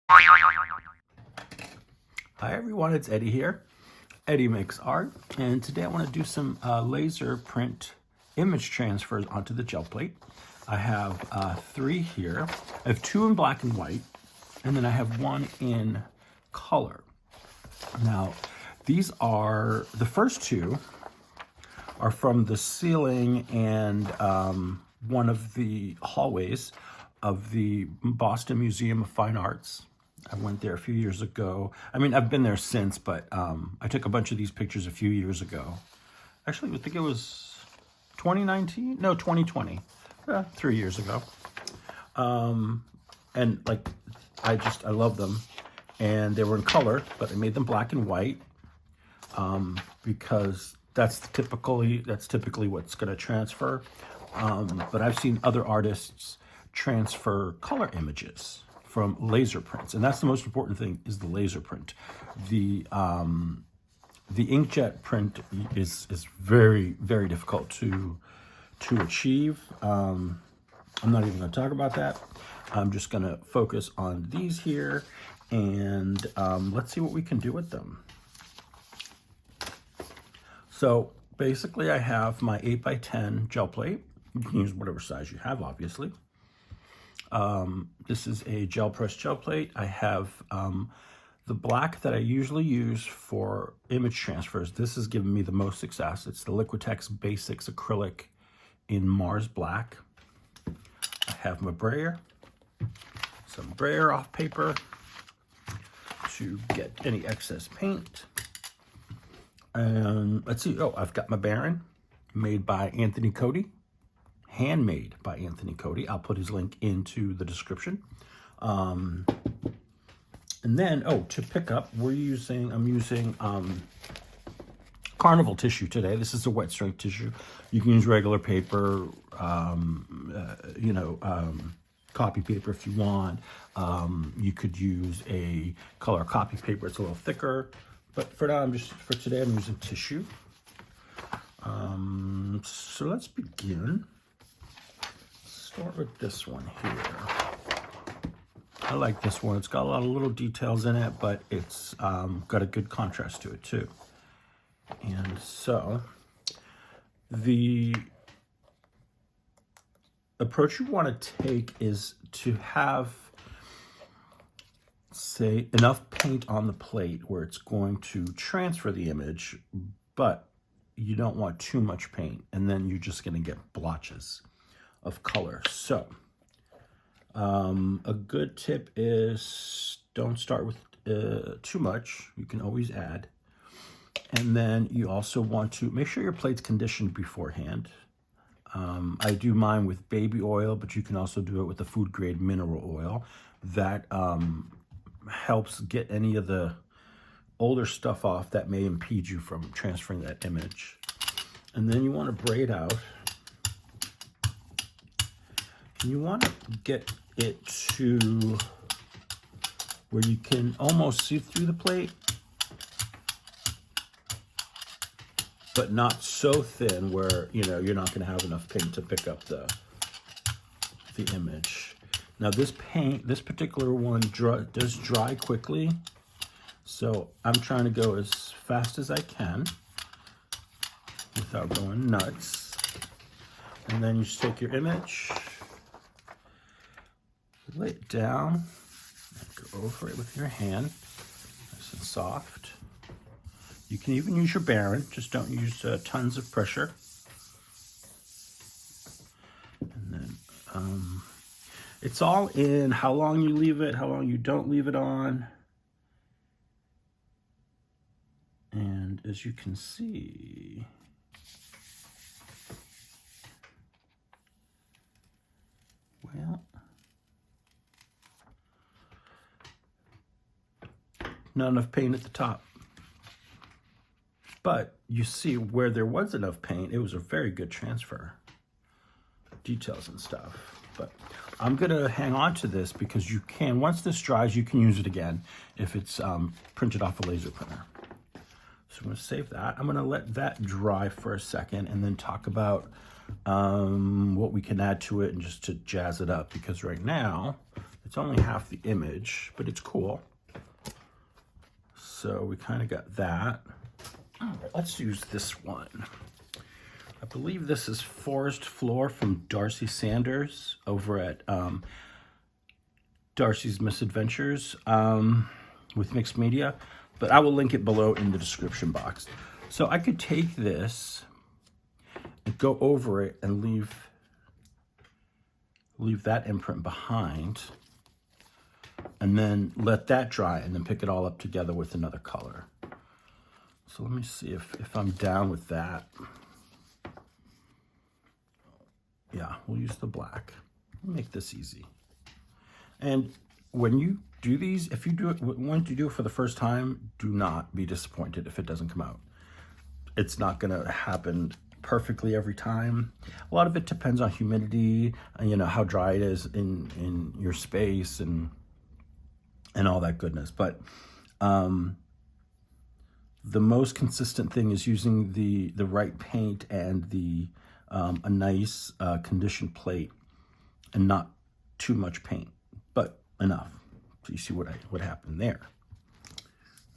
Hi everyone, it's Eddie here. Eddie Makes Art, and today I want to do some laser print image transfers onto the gel plate. I have 3 here. I have 2 in black and white, and then I have 1 in color. Now, these are, the first 2 are from the ceiling and one of the hallways of the Boston Museum of Fine Arts. I went there a few years ago. I mean, I've been there since, but I took a bunch of these pictures a few years ago. Actually, I think it was 2019? No, 2020. 3 years ago. And like, I love them. And they were in color, but I made them black and white because that's typically what's going to transfer. But I've seen other artists transfer color images from laser prints, and that's the most important thing, is the laser print. The inkjet print is very, very difficult to achieve. I'm not even going to talk about that. I'm just going to focus on these here, and let's see what we can do with them. So basically I have my 8x10 gel plate. You can use whatever size you have, obviously. This is a gel press gel plate. I have the black that I usually use for image transfers. This has given me the most success. It's the Liquitex Basics Acrylic in Mars Black. I have my brayer, some brayer off paper to get any excess paint. And let's see, I've got my Baron, made by Anthony Cody. Handmade by Anthony Cody. I'll put his link into the description. And then, to pick up, I'm using Carnival tissue today. This is a wet strength tissue. You can use regular paper, copy paper if you want. You could use a color copy paper. It's a little thicker. But for now, for today, I'm using tissue. So let's begin. Start with this one here. I like this one. It's got a lot of little details in it, but it's got a good contrast to it too. And so the approach you want to take is to have, say, enough paint on the plate where it's going to transfer the image, but you don't want too much paint, and then you're just going to get blotches of color. So a good tip is don't start with too much. You can always add. And then you also want to make sure your plate's conditioned beforehand. I do mine with baby oil, but you can also do it with the food grade mineral oil. That helps get any of the older stuff off that may impede you from transferring that image. And then you want to braid out. And you want to get it to where you can almost see through the plate, but not so thin where, you're not going to have enough paint to pick up the image. Now this particular one does dry quickly, so I'm trying to go as fast as I can without going nuts. And then you just take your image, lay it down, and go over it with your hand, nice and soft. You can even use your Baron, just don't use tons of pressure. And then it's all in how long you leave it, how long you don't leave it on. And as you can see, well, not enough paint at the top. But you see where there was enough paint, it was a very good transfer. Details and stuff. But I'm gonna hang on to this because you can, once this dries, you can use it again if it's printed off a laser printer. So I'm gonna save that. I'm gonna let that dry for a second and then talk about what we can add to it and just to jazz it up, because right now It's only half the image, but it's cool. So we kind of got that. All right, let's use this one. I believe this is Forest Floor from Darcy Sanders over at Darcy's Misadventures with Mixed Media, but I will link it below in the description box. So I could take this and go over it and leave that imprint behind, and then let that dry and then pick it all up together with another color. So let me see if I'm down with that. Yeah, we'll use the black. Make this easy. And when you do these, if you do it, once you do it for the first time, do not be disappointed if it doesn't come out. It's not gonna happen perfectly every time. A lot of it depends on humidity, and you know, how dry it is in your space and all that goodness. But the most consistent thing is using the right paint and a nice conditioned plate, and not too much paint, but enough. So you see what happened there.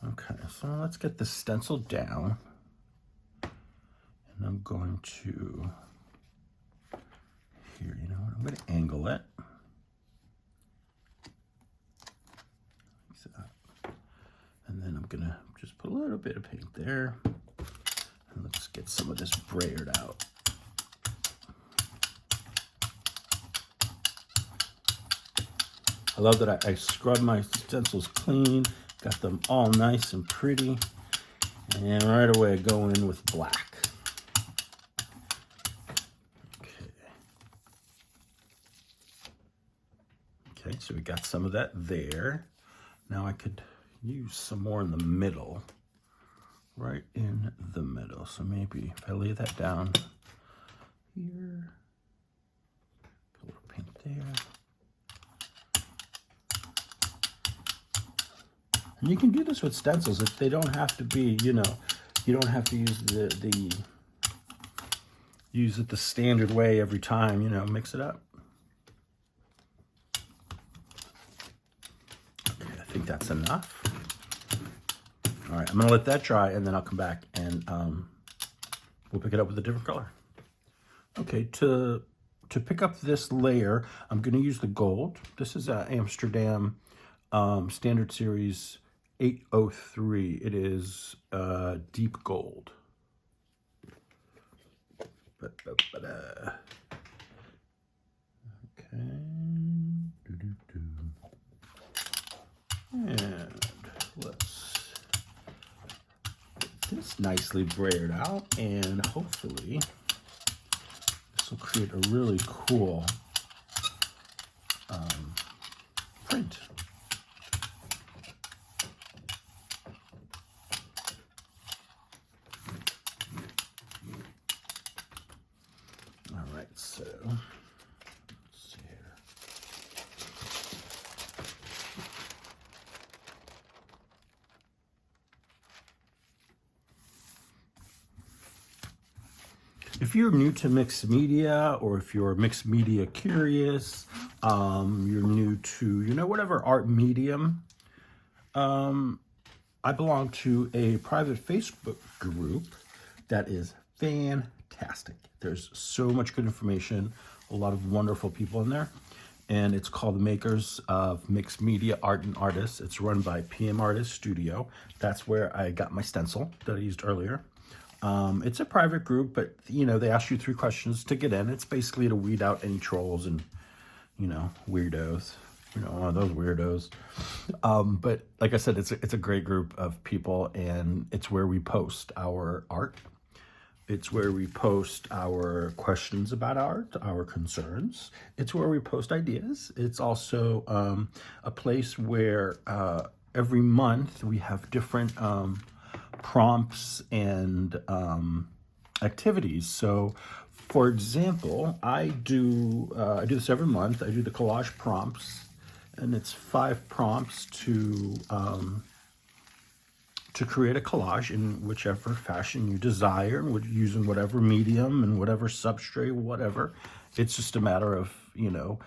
Okay, so let's get the stencil down, and I'm going to, here, you know what, I'm going to angle it. Like that. And then I'm going to just put a little bit of paint there, and let's get some of this brayered out. I love that I scrubbed my stencils clean, got them all nice and pretty, and right away I go in with black. Okay, so we got some of that there. Now I could use some more in the middle, right in the middle. So maybe if I lay that down here, put a little paint there. And you can do this with stencils. If they don't have to be, you know, you don't have to use use it the standard way every time, you know, mix it up. Okay, I think that's enough. All right, I'm gonna let that dry, and then I'll come back and we'll pick it up with a different color. Okay, to pick up this layer, I'm gonna use the gold. This is a Amsterdam Standard Series 803. It is deep gold. Okay. And let's get this nicely brayered out, and hopefully this will create a really cool print. So, let's see here. If you're new to mixed media, or if you're mixed media curious, you're new to, you know, whatever art medium, I belong to a private Facebook group that is fantastic. There's so much good information, a lot of wonderful people in there, and it's called the Makers of Mixed Media Art and Artists. It's run by PM Artist Studio. That's where I got my stencil that I used earlier. It's a private group, but you know, they ask you 3 questions to get in. It's basically to weed out any trolls and, you know, weirdos. You know, one of those weirdos. But like I said, it's a great group of people, and it's where we post our art. It's where we post our questions about art, our concerns. It's where we post ideas. It's also a place where every month we have different prompts and activities. So, for example, I do this every month. I do the collage prompts, and it's 5 prompts to create a collage in whichever fashion you desire, using whatever medium and whatever substrate, whatever. It's just a matter of, you know,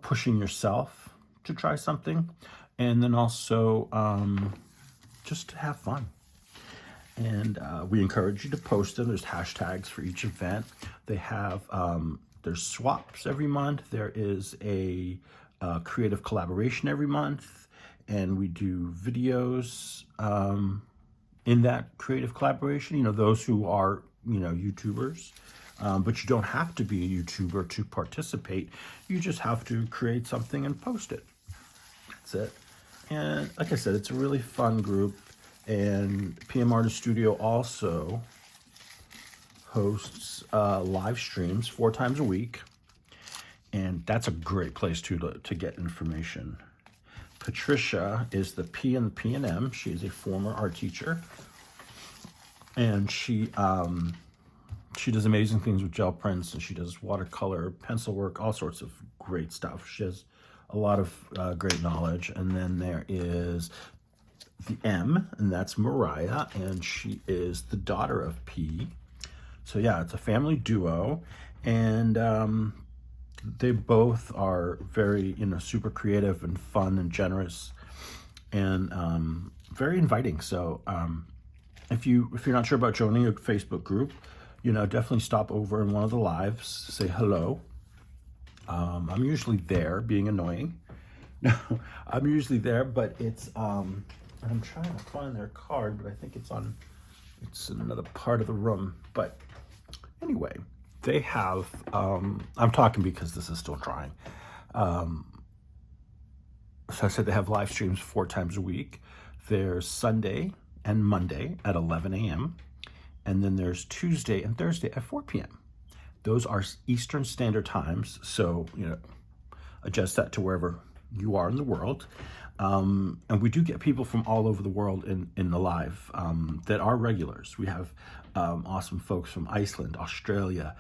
pushing yourself to try something, and then also just to have fun. And we encourage you to post them. There's hashtags for each event. They have, there's swaps every month. There is a creative collaboration every month. And we do videos in that creative collaboration. You know, those who are, you know, YouTubers. But you don't have to be a YouTuber to participate. You just have to create something and post it. That's it. And like I said, it's a really fun group. And PM Artist Studio also hosts live streams 4 times a week. And that's a great place to get information. Patricia is the P in the P&M. She is a former art teacher. And she does amazing things with gel prints, and she does watercolor, pencil work, all sorts of great stuff. She has a lot of great knowledge. And then there is the M, and that's Mariah, and she is the daughter of P. So yeah, it's a family duo, and they both are very, you know, super creative and fun and generous, and very inviting. So if you're not sure about joining a Facebook group, you know, definitely stop over in one of the lives, say hello. I'm usually there, being annoying. No, I'm usually there, but it's I'm trying to find their card, but I think it's in another part of the room. But anyway, they have, I'm talking because this is still drying. So I said they have live streams 4 times a week. There's Sunday and Monday at 11 a.m. And then there's Tuesday and Thursday at 4 p.m. Those are Eastern Standard Times. So, you know, adjust that to wherever you are in the world. And we do get people from all over the world in the live that are regulars. We have awesome folks from Iceland, Australia,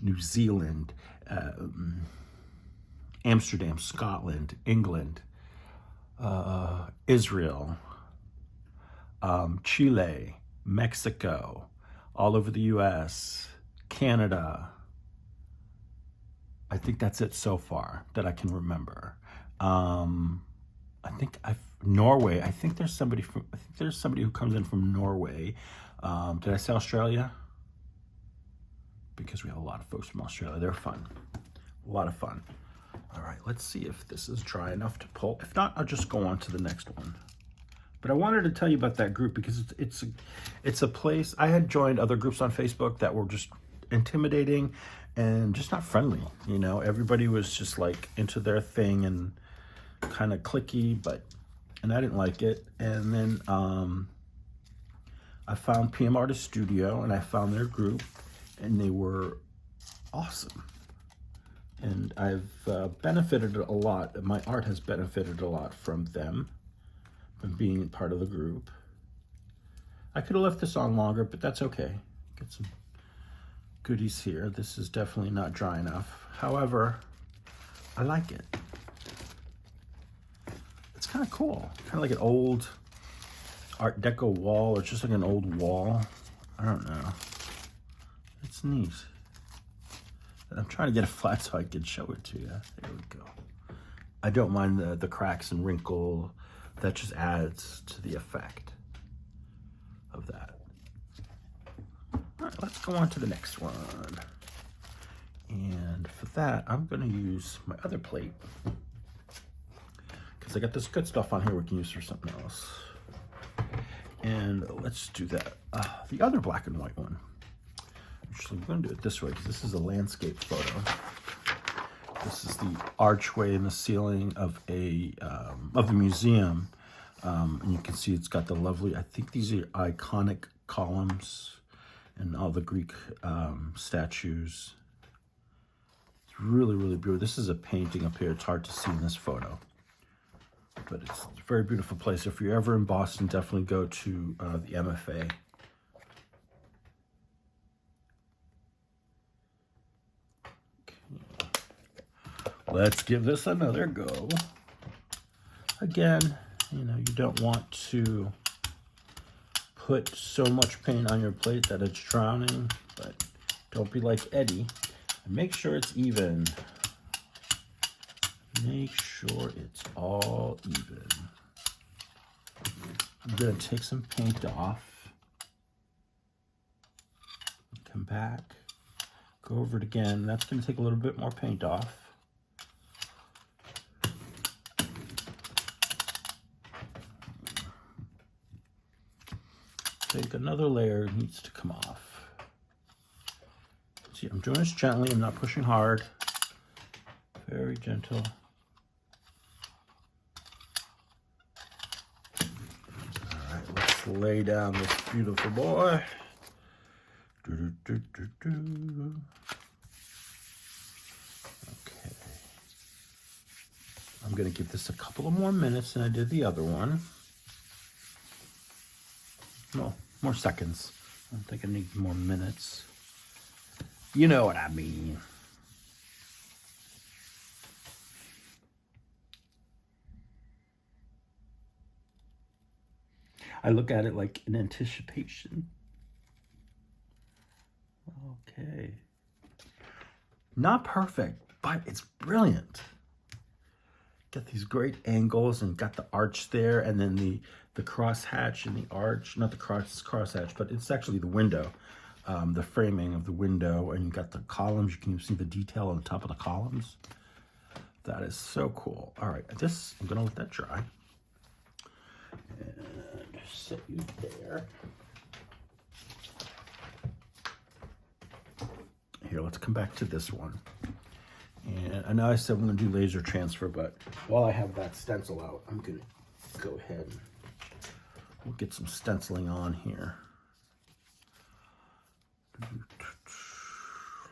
New Zealand, Amsterdam, Scotland, England, Israel, Chile, Mexico, all over the US, Canada. I think that's it so far that I can remember. I think Norway. I think there's somebody who comes in from Norway. Did I say Australia? Because we have a lot of folks from Australia. They're fun. A lot of fun. All right, let's see if this is dry enough to pull. If not, I'll just go on to the next one. But I wanted to tell you about that group because it's a place. I had joined other groups on Facebook that were just intimidating and just not friendly. You know, everybody was just like into their thing and kind of cliquey, and I didn't like it. And then I found PM Artist Studio, and I found their group, and they were awesome. And I've benefited a lot. My art has benefited a lot from them, from being part of the group. I could have left this on longer, but that's okay. Get some goodies here. This is definitely not dry enough. However, I like it. It's kind of cool. Kind of like an old Art Deco wall, or just like an old wall. I don't know. It's neat. And I'm trying to get it flat so I can show it to you. There we go. I don't mind the cracks and wrinkle. That just adds to the effect of that. All right, let's go on to the next one. And for that, I'm going to use my other plate, because I got this good stuff on here we can use for something else. And let's do that. The other black and white one. Actually, we're going to do it this way because this is a landscape photo. This is the archway in the ceiling of a museum, and you can see it's got the lovely. I think these are iconic columns and all the Greek statues. It's really, really beautiful. This is a painting up here. It's hard to see in this photo, but it's a very beautiful place. If you're ever in Boston, definitely go to the MFA. Let's give this another go. Again, you know, you don't want to put so much paint on your plate that it's drowning, but don't be like Eddie. And make sure it's even. Make sure it's all even. I'm going to take some paint off. Come back. Go over it again. That's going to take a little bit more paint off. Take another layer, it needs to come off. See, I'm doing this gently, I'm not pushing hard. Very gentle. All right, let's lay down this beautiful boy. Okay. I'm gonna give this a couple of more minutes than I did the other one. No, more seconds. I don't think I need more minutes. You know what I mean. I look at it like in anticipation. Okay. Not perfect, but it's brilliant. Got these great angles and got the arch there, and then the crosshatch and the arch, not the crosshatch, but it's actually the window, the framing of the window, and you got the columns. You can see the detail on the top of the columns. That is so cool. All right, this, I'm gonna let that dry. And set you there. Here, let's come back to this one. And I know I said we're gonna do laser transfer, but while I have that stencil out, I'm gonna go ahead and we'll get some stenciling on here.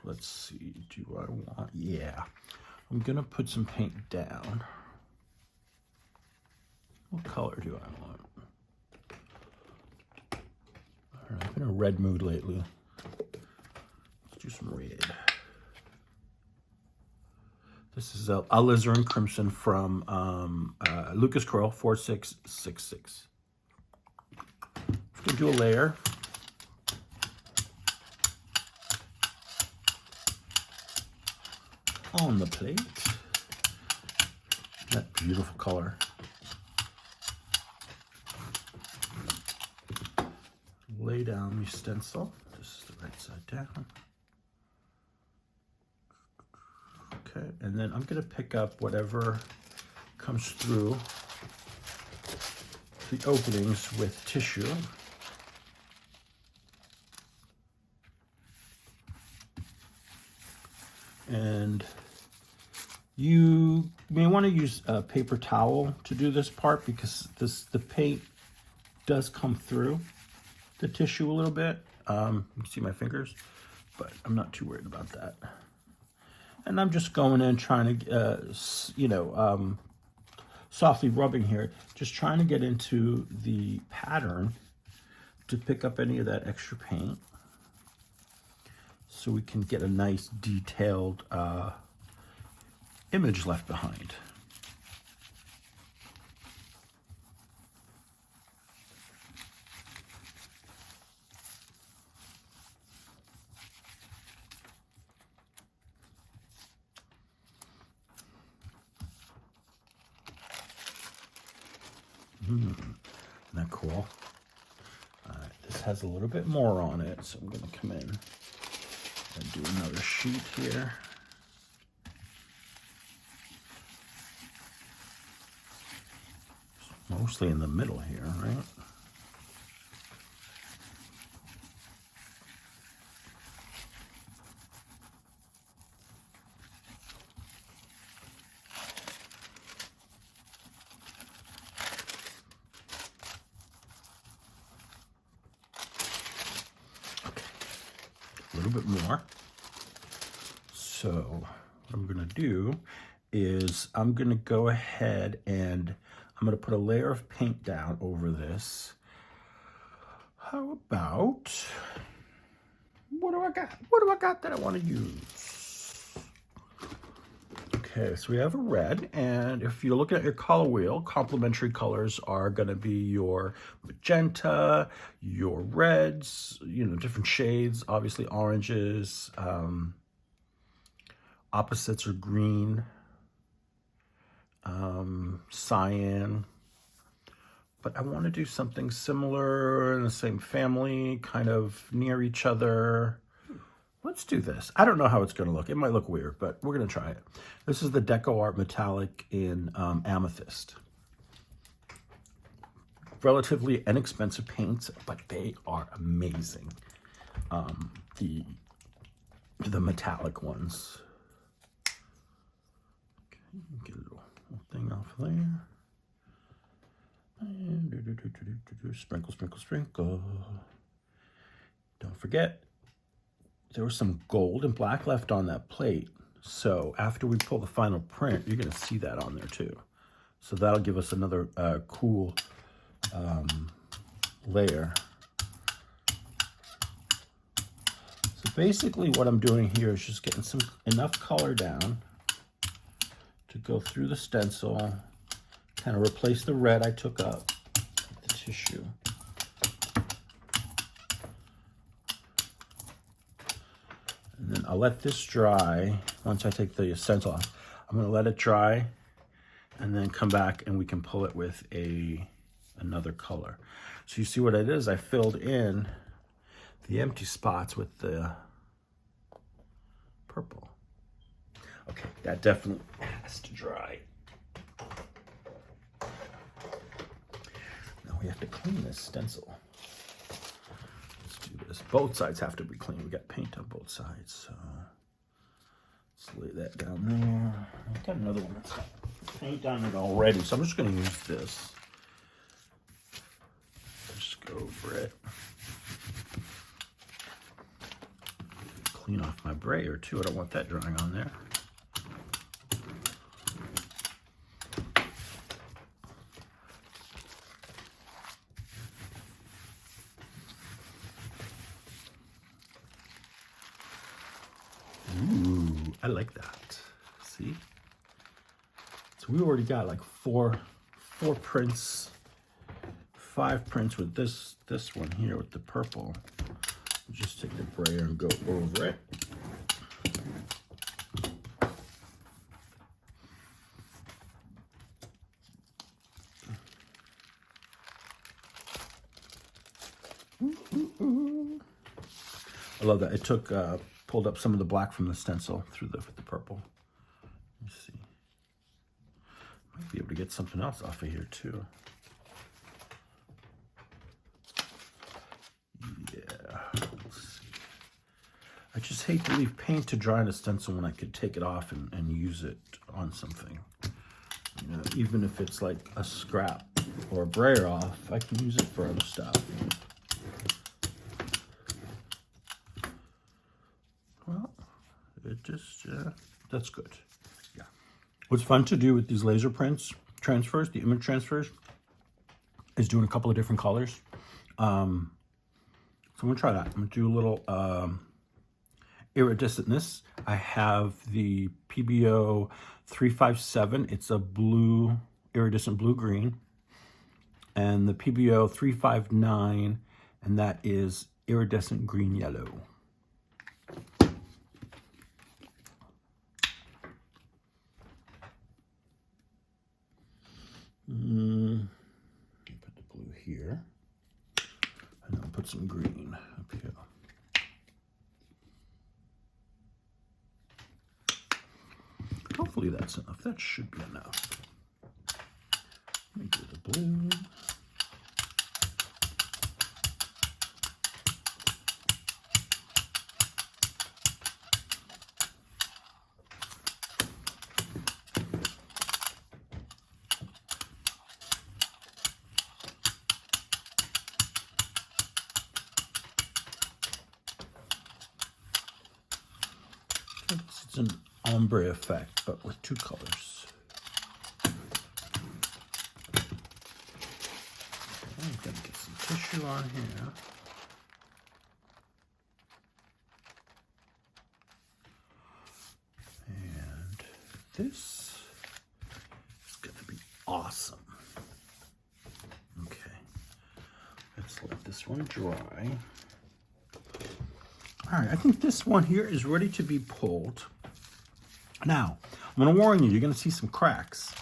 Let's see, do I want, yeah. I'm gonna put some paint down. What color do I want? All right, I'm in a red mood lately. Let's do some red. This is a alizarin crimson from Lucas Coil 4666. Just gonna do a layer. On the plate. That beautiful color. Lay down the stencil. This is the right side down. Okay, and then I'm gonna pick up whatever comes through the openings with tissue. And you may want to use a paper towel to do this part because the paint does come through the tissue a little bit. You can see my fingers, but I'm not too worried about that. And I'm just going in trying to, softly rubbing here, just trying to get into the pattern to pick up any of that extra paint so we can get a nice detailed image left behind. Isn't that cool? All right, this has a little bit more on it, so I'm going to come in and do another sheet here. Mostly in the middle here, right? A little bit more. So what I'm gonna do is I'm gonna go ahead and I'm gonna put a layer of paint down over this. How about, what do I got? What do I got that I wanna use? Okay, so we have a red, and if you're looking at your color wheel, complementary colors are gonna be your magenta, your reds, different shades, obviously oranges, opposites are green, cyan. But I want to do something similar in the same family, kind of near each other. Let's do this. I don't know how it's going to look. It might look weird, but we're going to try it. This is the Deco Art Metallic in Amethyst. Relatively inexpensive paints, but they are amazing. The metallic ones. Okay, get a little thing off there. And sprinkle, sprinkle, sprinkle. Don't forget, there was some gold and black left on that plate. So after we pull the final print, you're going to see that on there too. So that'll give us another cool layer. So basically what I'm doing here is just getting enough color down to go through the stencil, kind of replace the red I took up with the tissue. And then I'll let this dry. Once I take the stencil off, I'm going to let it dry and then come back and we can pull it with another color. So you see what it is? I filled in the empty spots with the purple. Okay, that definitely has to dry. Now we have to clean this stencil. Let's do this. Both sides have to be clean. We got paint on both sides, so let's lay that down there. I've got another one that's got paint on it already, so I'm just going to use this. Just go over it. Clean off my brayer too. I don't want that drying on there. Ooh, I like that. See? So we already got like four prints, 5 prints with this one here with the purple. Just take the brayer and go over it. I love that. It took pulled up some of the black from the stencil through with the purple. Let's see. Might be able to get something else off of here too. Yeah. Let's see. I just hate to leave paint to dry on a stencil when I could take it off and use it on something. You know, even if it's like a scrap or a brayer off, I can use it for other stuff. Well, it just, that's good. Yeah. What's fun to do with these laser prints, transfers, the image transfers, is doing a couple of different colors. So I'm gonna try that. I'm gonna do a little iridescentness. I have the PBO 357. It's a blue, iridescent blue-green. And the PBO 359, and that is iridescent green-yellow. Put the blue here. And I'll put some green up here. Hopefully that's enough. That should be enough. Let me do the blue. It's an ombre effect, but with 2 colors. I'm going to get some tissue on here. And this is going to be awesome. Okay. Let's let this one dry. All right, I think this one here is ready to be pulled. Now, I'm going to warn you, you're going to see some cracks.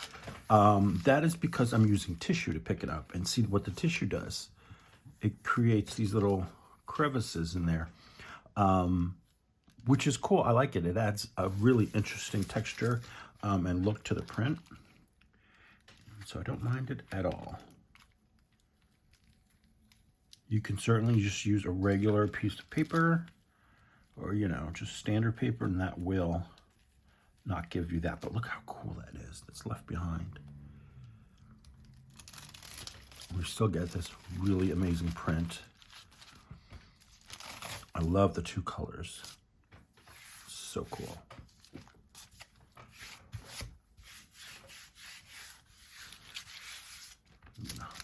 That is because I'm using tissue to pick it up. And see what the tissue does. It creates these little crevices in there, which is cool. I like it. It adds a really interesting texture and look to the print. So I don't mind it at all. You can certainly just use a regular piece of paper or, you know, just standard paper, and that will not give you that. But look how cool that is. That's left behind. We still get this really amazing print. I love the two colors. So cool.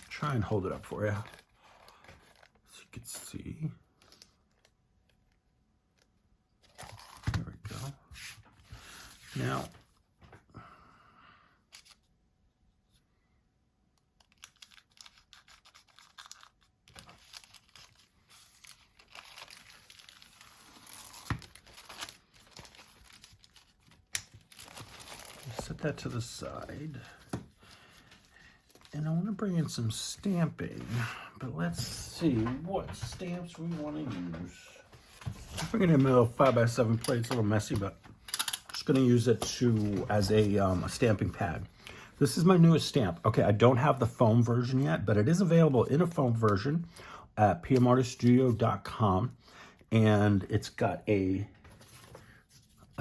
Try and hold it up for you so you can see. There we go. Now, set that to the side. And I want to bring in some stamping, but let's see what stamps we want to use. I'm bringing in a little 5x7 plate. It's a little messy, but I'm just going to use it as a stamping pad. This is my newest stamp. Okay, I don't have the foam version yet, but it is available in a foam version at pmartiststudio.com, and it's got a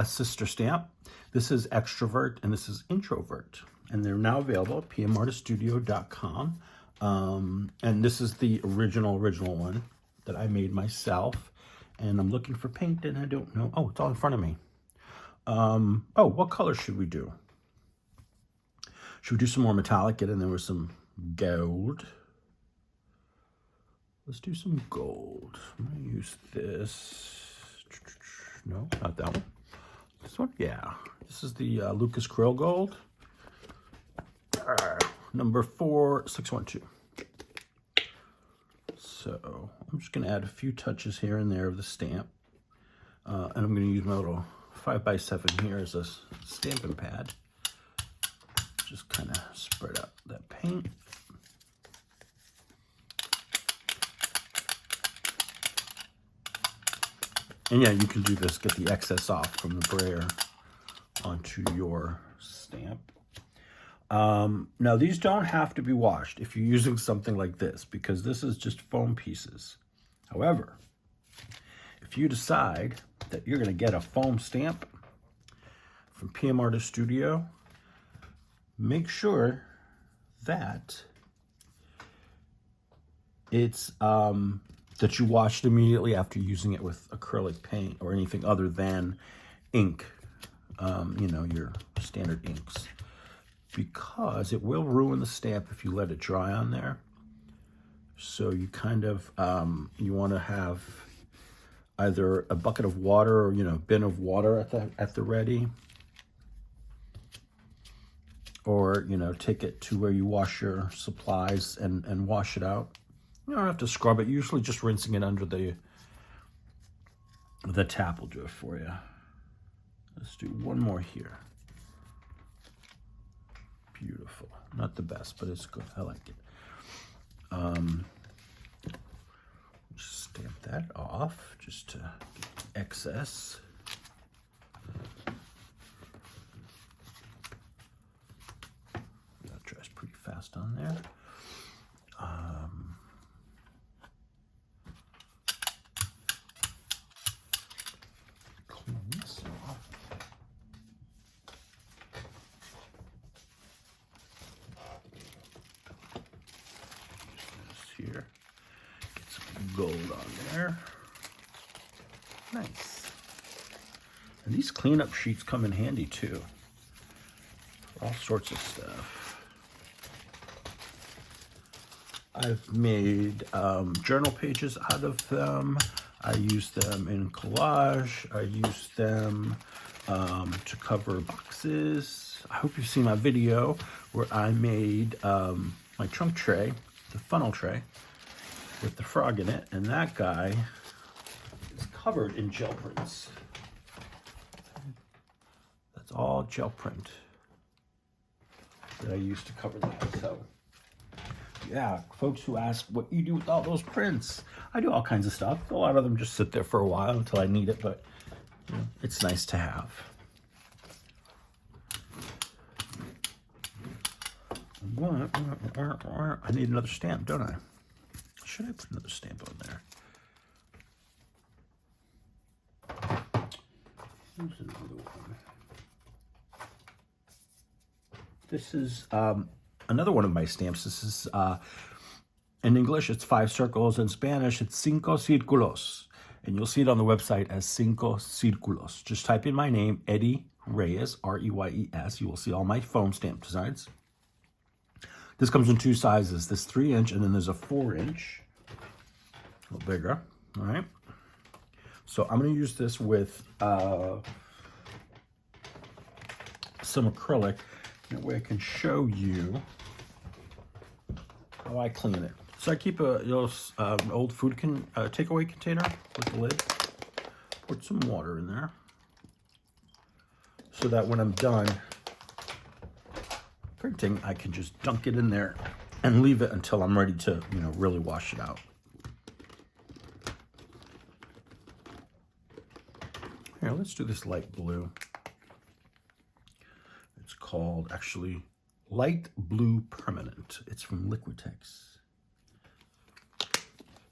sister stamp. This is extrovert and this is introvert. And they're now available at pmartiststudio.com. And this is the original one that I made myself. And I'm looking for paint and I don't know. Oh, it's all in front of me. Oh, what color should we do? Should we do some more metallic? Get in there with some gold. Let's do some gold. I'm going to use this. No, not that one. This one? Yeah. This is the Lucas Krill Gold. Number 4612. So I'm just going to add a few touches here and there of the stamp. And I'm going to use my little 5x7 here as a stamping pad. Just kind of spread out that paint. And yeah, you can do this, get the excess off from the brayer onto your stamp. Now these don't have to be washed if you're using something like this, because this is just foam pieces. However, if you decide that you're going to get a foam stamp from PM Artist Studio, make sure that it's that you wash it immediately after using it with acrylic paint or anything other than ink, you know, your standard inks, because it will ruin the stamp if you let it dry on there. So you kind of, you want to have either a bucket of water or, you know, bin of water at the ready, or, you know, take it to where you wash your supplies and wash it out. You don't have to scrub it. Usually just rinsing it under the tap will do it for you. Let's do one more here. Beautiful. Not the best, but it's good. I like it. Just stamp that off just to get the excess. That dries pretty fast on there. Clean this off. Here, get some gold on there. Nice. And these cleanup sheets come in handy too, for all sorts of stuff. I've made journal pages out of them. I use them in collage. I use them to cover boxes. I hope you've seen my video where I made my trunk tray, the funnel tray, with the frog in it, and that guy is covered in gel prints. That's all gel print. that I use to cover that. So yeah, folks who ask what you do with all those prints, I do all kinds of stuff. A lot of them just sit there for a while until I need it, but you know, it's nice to have. I need another stamp, don't I? Should I put another stamp on there? Here's another one. This is another one of my stamps. This is, in English, it's 5 circles. In Spanish, it's cinco círculos. And you'll see it on the website as cinco círculos. Just type in my name, Eddie Reyes, R-E-Y-E-S. You will see all my foam stamp designs. This comes in 2 sizes. This 3-inch, and then there's a 4-inch. A little bigger, all right? So I'm going to use this with some acrylic. That way I can show you how I clean it. So I keep a old food takeaway container with the lid. Put some water in there so that when I'm done printing, I can just dunk it in there and leave it until I'm ready to, you know, really wash it out. Here, let's do this light blue. It's called, actually, Light Blue Permanent. It's from Liquitex.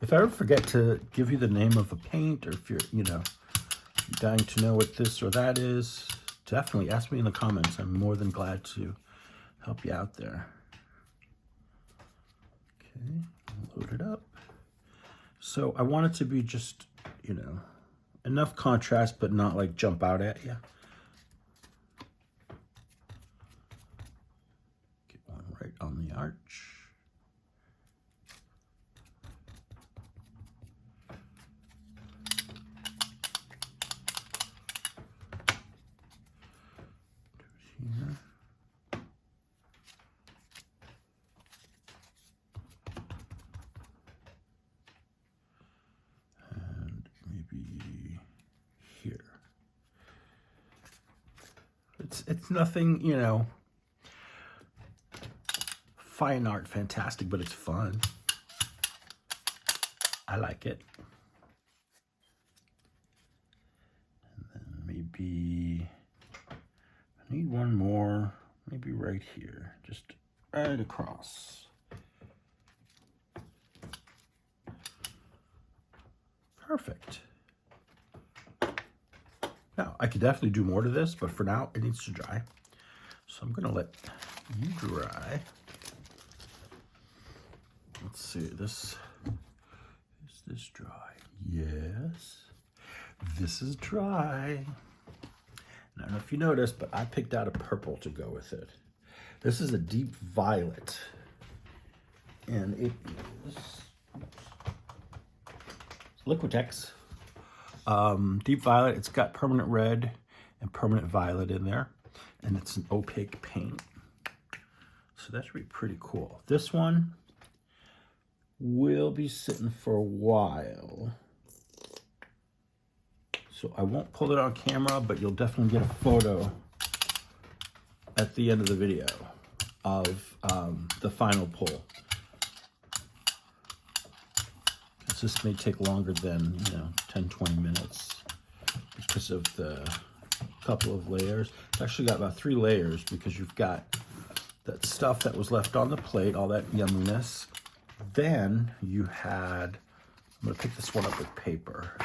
If I ever forget to give you the name of a paint, or if you're, you know, dying to know what this or that is, definitely ask me in the comments. I'm more than glad to help you out there. Okay, load it up. So I want it to be just, you know, enough contrast, but not like jump out at you. Get one right on the arch. Here. And maybe here. It's nothing, you know, fine art fantastic, but it's fun. I like it. And then maybe I need one more, maybe right here, just right across. Perfect. Now, I could definitely do more to this, but for now, it needs to dry. So I'm going to let you dry. Let's see, is this dry? Yes, this is dry. I don't know if you noticed, but I picked out a purple to go with it. This is a deep violet. And it is Liquitex. Deep violet. It's got permanent red and permanent violet in there. And it's an opaque paint. So that should be pretty cool. This one will be sitting for a while. So I won't pull it on camera, but you'll definitely get a photo at the end of the video of the final pull. This may take longer than, you know, 10-20 minutes because of the couple of layers. It's actually got about 3 layers because you've got that stuff that was left on the plate, all that yumminess. Then you had, I'm going to pick this one up with paper.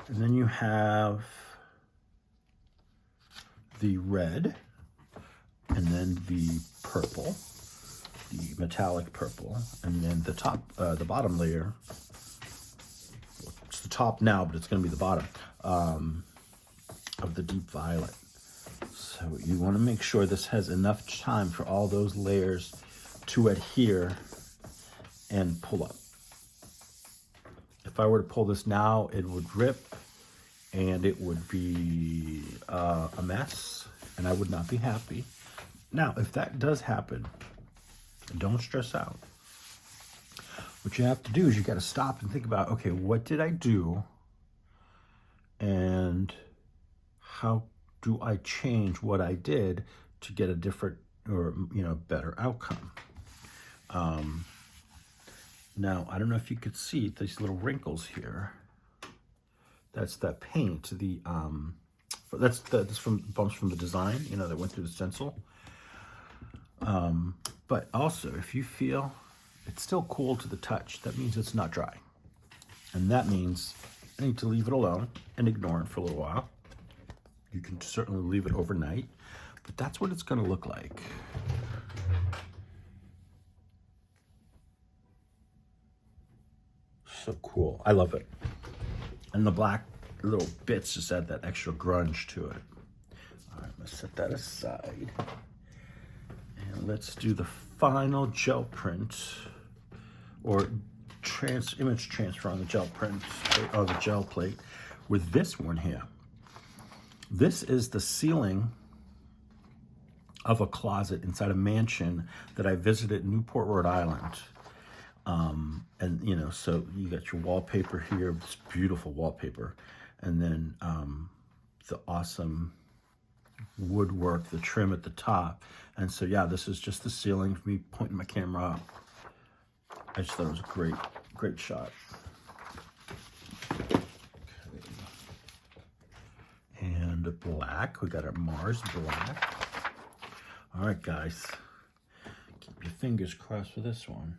And then you have the red, and then the purple, the metallic purple, and then the top, the bottom layer. It's the top now, but it's going to be the bottom of the deep violet. So you want to make sure this has enough time for all those layers to adhere and pull up. If I were to pull this now, it would rip and it would be a mess, and I would not be happy. Now, if that does happen, don't stress out. What you have to do is you got to stop and think about, okay, what did I do? And how do I change what I did to get a different or, you know, better outcome. Now, I don't know if you could see these little wrinkles here. That's that paint, that's from bumps from the design, you know, that went through the stencil. But also, if you feel it's still cool to the touch, that means it's not dry. And that means I need to leave it alone and ignore it for a little while. You can certainly leave it overnight, but that's what it's going to look like. So cool. I love it. And the black little bits just add that extra grunge to it. All right, I'm going to set that aside. And let's do the final gel print, or image transfer on the gel print, or the gel plate, with this one here. This is the ceiling of a closet inside a mansion that I visited in Newport, Rhode Island. And, you know, so you got your wallpaper here, this beautiful wallpaper, and then the awesome woodwork, the trim at the top. And so, yeah, this is just the ceiling for me pointing my camera up. I just thought it was a great shot. Okay. And black, we got our Mars black. All right, guys, keep your fingers crossed for this one.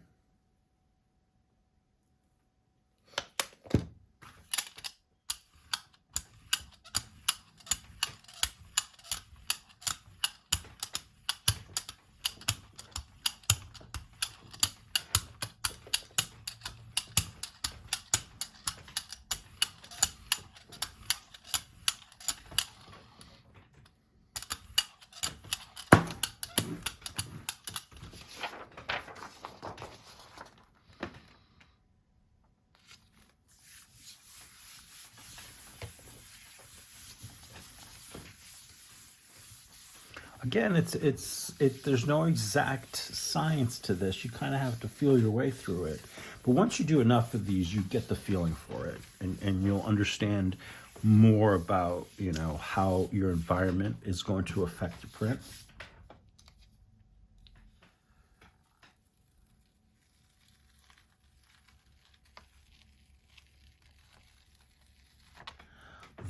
Again, there's no exact science to this. You kind of have to feel your way through it. But once you do enough of these, you get the feeling for it, and you'll understand more about, you know, how your environment is going to affect your print.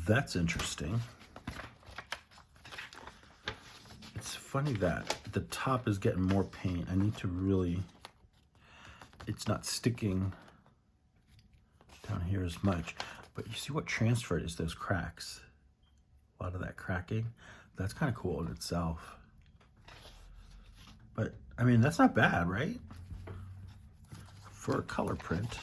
That's interesting. Funny that the top is getting more paint. I need to really, it's not sticking down here as much, but you see what transferred is those cracks. A lot of that cracking. That's kind of cool in itself. But I mean, that's not bad, right? For a color print.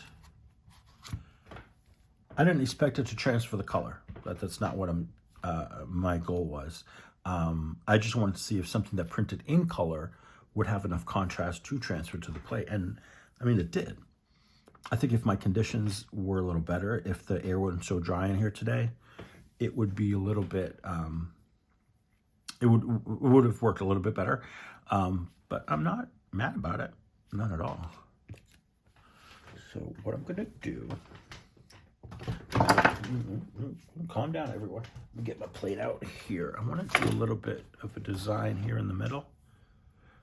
I didn't expect it to transfer the color, but that's not what my goal was. I just wanted to see if something that printed in color would have enough contrast to transfer to the plate. And I mean, it did. I think if my conditions were a little better, if the air wasn't so dry in here today, it would be a little bit, it would have worked a little bit better. But I'm not mad about it. Not at all. So what I'm going to do, calm down, everyone. Let me get my plate out here. I want to do a little bit of a design here in the middle,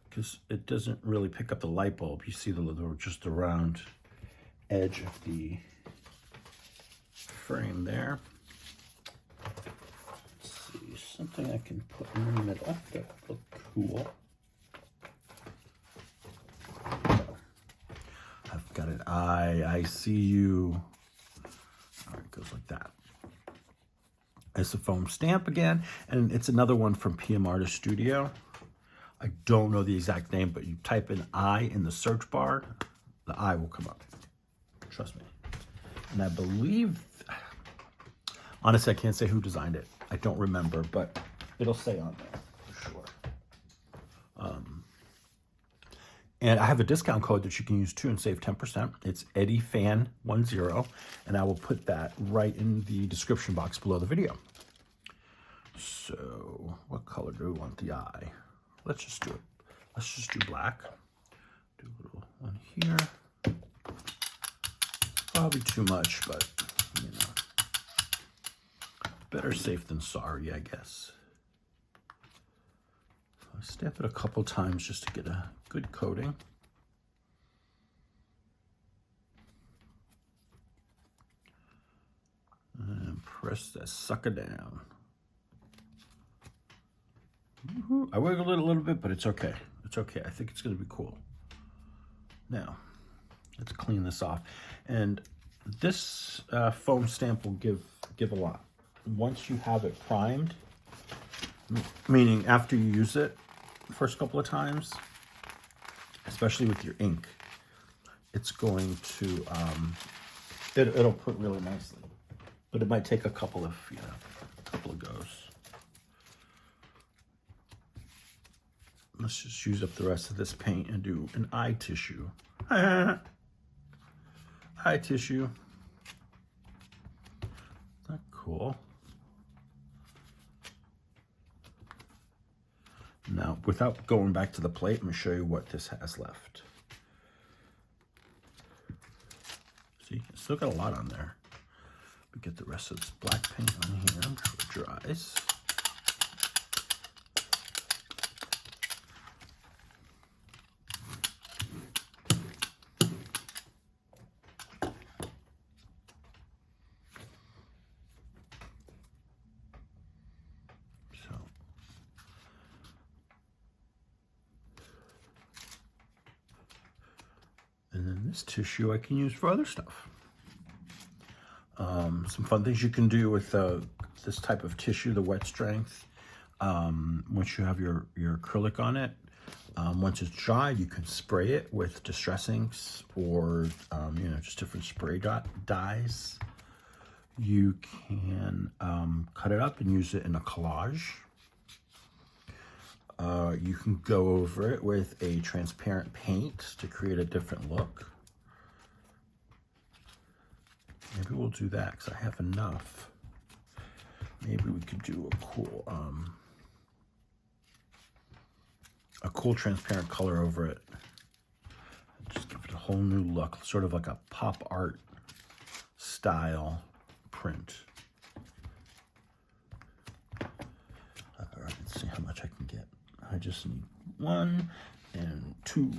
because it doesn't really pick up the light bulb. You see just the round edge of the frame there. Let's see, something I can put in the middle that would look cool. I've got an eye. I see you. All right, it goes like that. It's a foam stamp again, and it's another one from PM Artist Studio. I don't know the exact name, but you type in "I" in the search bar, the "I" will come up. Trust me. And I believe, honestly, I can't say who designed it. I don't remember, but it'll say on there for sure. And I have a discount code that you can use too and save 10%. It's EddieFan10, and I will put that right in the description box below the video. So, what color do we want the eye? Let's just do it. Let's just do black. Do a little one here. Probably too much, but you know, better safe than sorry, I guess. Let's Stamp it a couple times just to get a good coating. And press that sucker down. I wiggled it a little bit, but it's okay. It's okay. I think it's going to be cool. Now, let's clean this off. And this foam stamp will give a lot. Once you have it primed, meaning after you use it the first couple of times, especially with your ink, it's going to, it'll put really nicely. But it might take a couple of goes. Let's just use up the rest of this paint and do an eye tissue. Eye tissue. Isn't that cool? Now, without going back to the plate, I'm going to show you what this has left. See, it's still got a lot on there. We get the rest of this black paint on here until it dries. And then this tissue I can use for other stuff. Some fun things you can do with this type of tissue, the wet strength. Once you have your acrylic on it, once it's dried, you can spray it with distress inks or just different spray dyes. You can cut it up and use it in a collage. You can go over it with a transparent paint to create a different look. Maybe we'll do that because I have enough. Maybe we could do a cool transparent color over it. Just give it a whole new look, sort of like a pop art style print. All right, let's see how much I can get. I just need 1 and 2.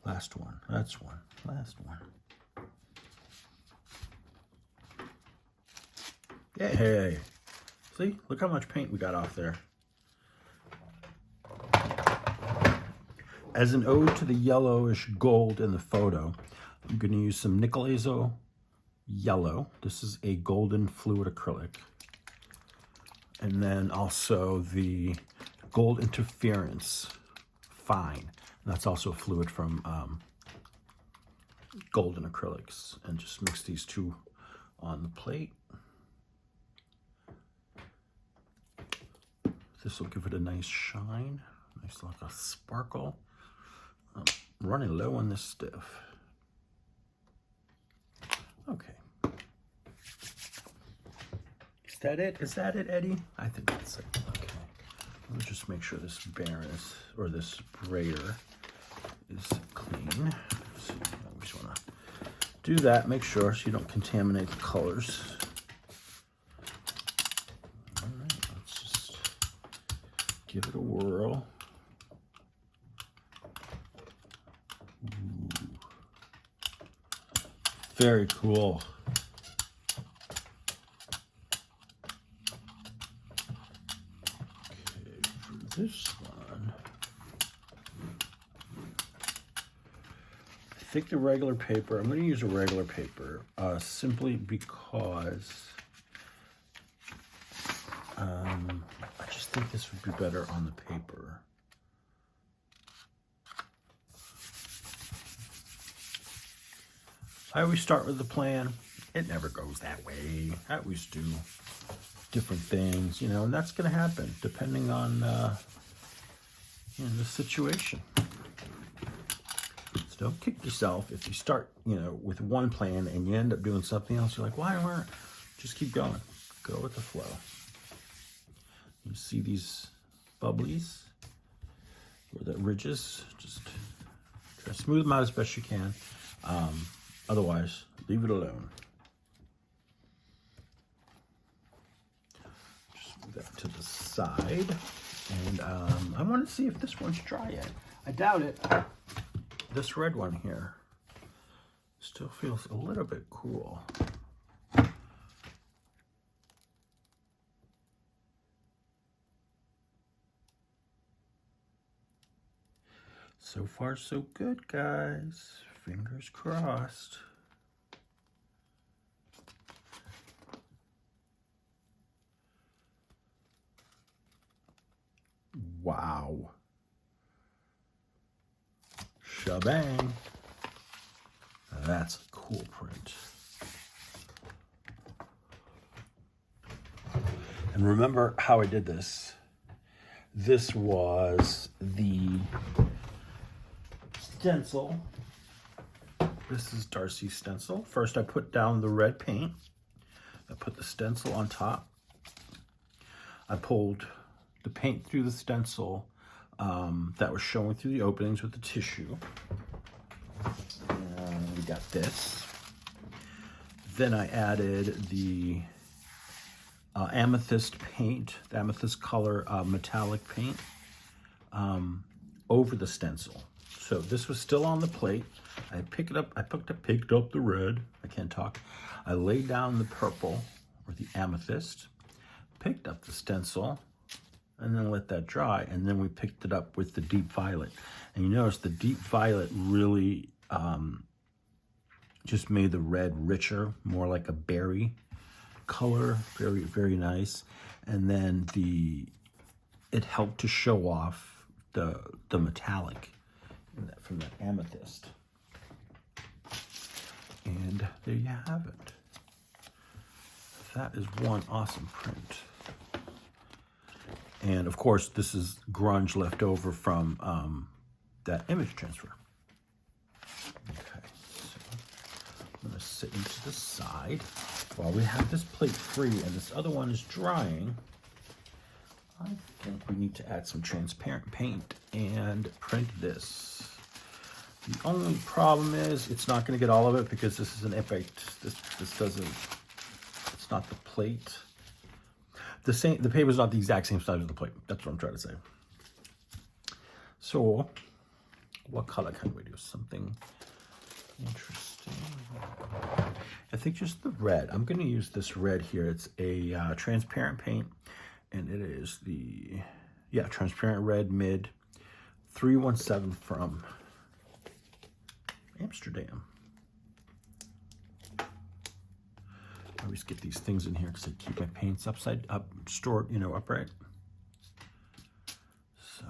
Last one. That's one. Last one. Yay! See? Look how much paint we got off there. As an ode to the yellowish gold in the photo, I'm going to use some Nickel Azo yellow. This is a golden fluid acrylic. And then also the gold interference fine. And that's also a fluid from golden acrylics. And just mix these two on the plate. This will give it a nice shine, nice like a sparkle. I'm running low on this stuff. Okay. Is that it? Is that it, Eddie? I think that's it. Okay. Let me just make sure this this sprayer is clean. So we just want to do that. Make sure so you don't contaminate the colors. All right, let's just give it a whirl. Ooh. Very cool. Okay, for this one, I think the regular paper, I'm going to use a regular paper simply because I just think this would be better on the paper. I always start with the plan. It never goes that way. I always do different things, and that's going to happen depending on the situation. So don't kick yourself if you start, with one plan and you end up doing something else. You're like, why weren't? Just keep going. Go with the flow. You see these bubblies or the ridges? Just try to smooth them out as best you can. Otherwise, leave it alone. Move that to the side. And I want to see if this one's dry yet. I doubt it. This red one here still feels a little bit cool. So far, so good, guys. Fingers crossed. Wow. Shabang. That's a cool print. And remember how I did this. This was the stencil. This is Darcy's stencil. First I put down the red paint. I put the stencil on top. I pulled the paint through the stencil that was showing through the openings with the tissue. And we got this. Then I added the amethyst paint, the amethyst color metallic paint over the stencil. So this was still on the plate. I picked up the red. I can't talk. I laid down the purple or the amethyst, picked up the stencil, and then let that dry. And then we picked it up with the deep violet. And you notice the deep violet really just made the red richer, more like a berry color. Very, very nice. And then it helped to show off the metallic from that amethyst. And there you have it. That is one awesome print. And of course, this is grunge left over from that image transfer. Okay, so I'm gonna sit into the side while we have this plate free and this other one is drying. I think we need to add some transparent paint and print this. The only problem is it's not going to get all of it because this is an epic. This doesn't. It's not the plate. The paper is not the exact same size as the plate. That's what I'm trying to say. So, what color can we do? Something interesting. I think just the red. I'm going to use this red here. It's a transparent paint, and it is the transparent red mid 317 from Amsterdam. I always get these things in here because I keep my paints stored, upright. So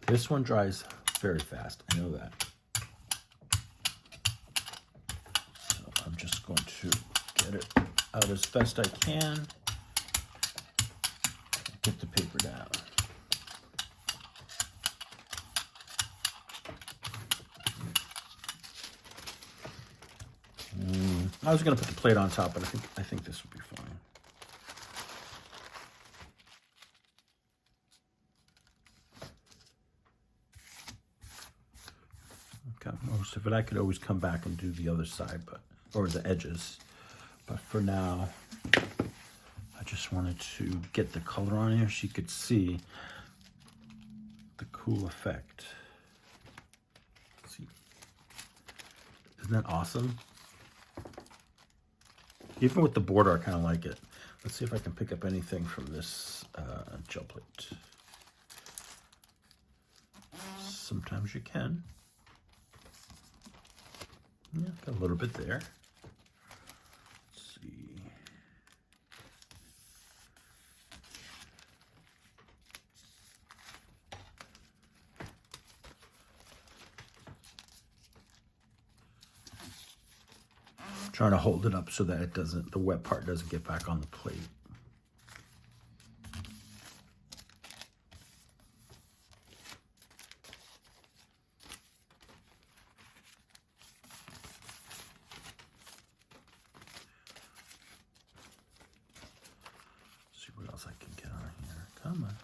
this one dries very fast. I know that. So I'm just going to get it out as best I can. Get the paper down. I was going to put the plate on top, but I think this will be fine. Got most of it. I could always come back and do the other side, or the edges. But for now, I just wanted to get the color on here so you could see the cool effect. See, isn't that awesome? Even with the border, I kind of like it. Let's see if I can pick up anything from this gel plate. Sometimes you can. Yeah, got a little bit there. Let's see. Trying to hold it up so that the wet part doesn't get back on the plate. See what else I can get on here. Come on.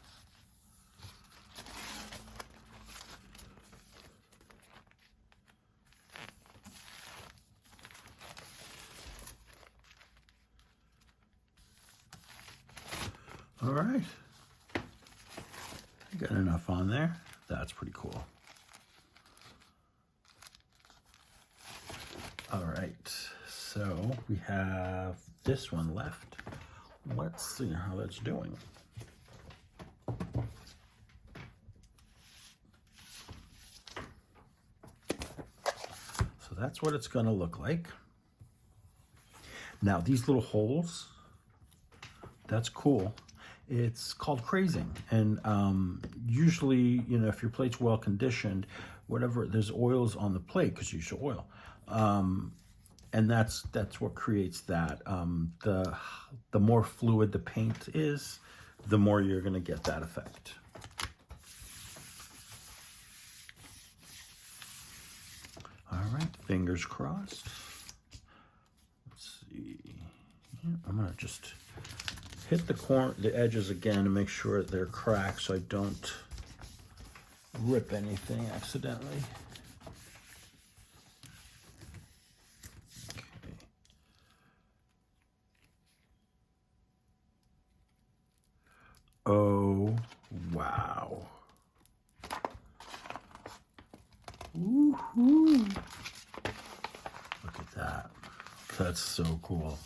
All right. Got enough on there. That's pretty cool. All right. So we have this one left. Let's see how that's doing. So that's what it's going to look like. Now these little holes, that's cool. It's called crazing, and usually, you know, if your plate's well conditioned, whatever, there's oils on the plate because you use oil, and that's what creates that. The more fluid the paint is, the more you're going to get that effect. All right, fingers crossed. Let's see. Yeah, I'm gonna just hit the edges again to make sure they're cracked so I don't rip anything accidentally. Okay. Oh, wow. Woohoo! Look at that. That's so cool.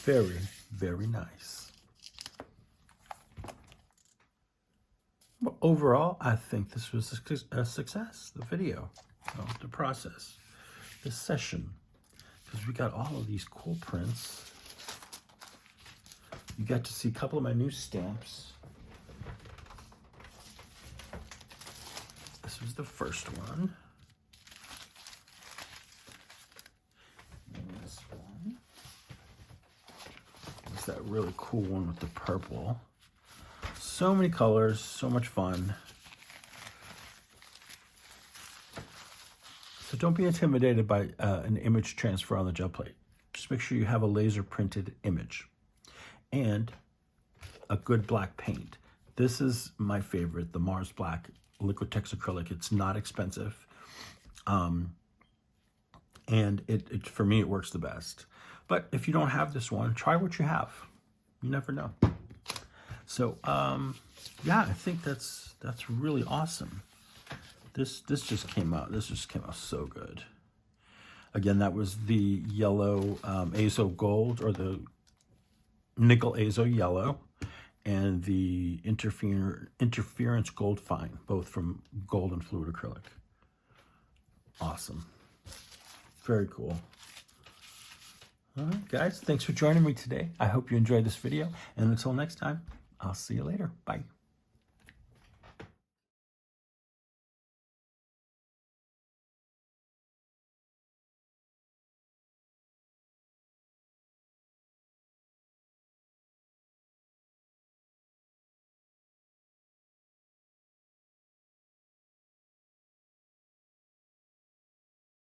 Very, very nice. Well, overall, I think this was a success, the video, the process, this session, because we got all of these cool prints. You got to see a couple of my new stamps. This was the first one. And this one. It's that really cool one with the purple. So many colors, so much fun. So don't be intimidated by an image transfer on the gel plate. Just make sure you have a laser printed image and a good black paint. This is my favorite, the Mars Black Liquitex acrylic. It's not expensive, and it for me it works the best. But if you don't have this one, try what you have. You never know. So yeah, I think that's really awesome. This just came out. This just came out so good. Again, that was the yellow azo gold, or the nickel azo yellow, and the interference gold fine, both from gold and fluid acrylic. Awesome. Very cool. All right, guys, thanks for joining me today. I hope you enjoyed this video, and until next time, I'll see you later. Bye.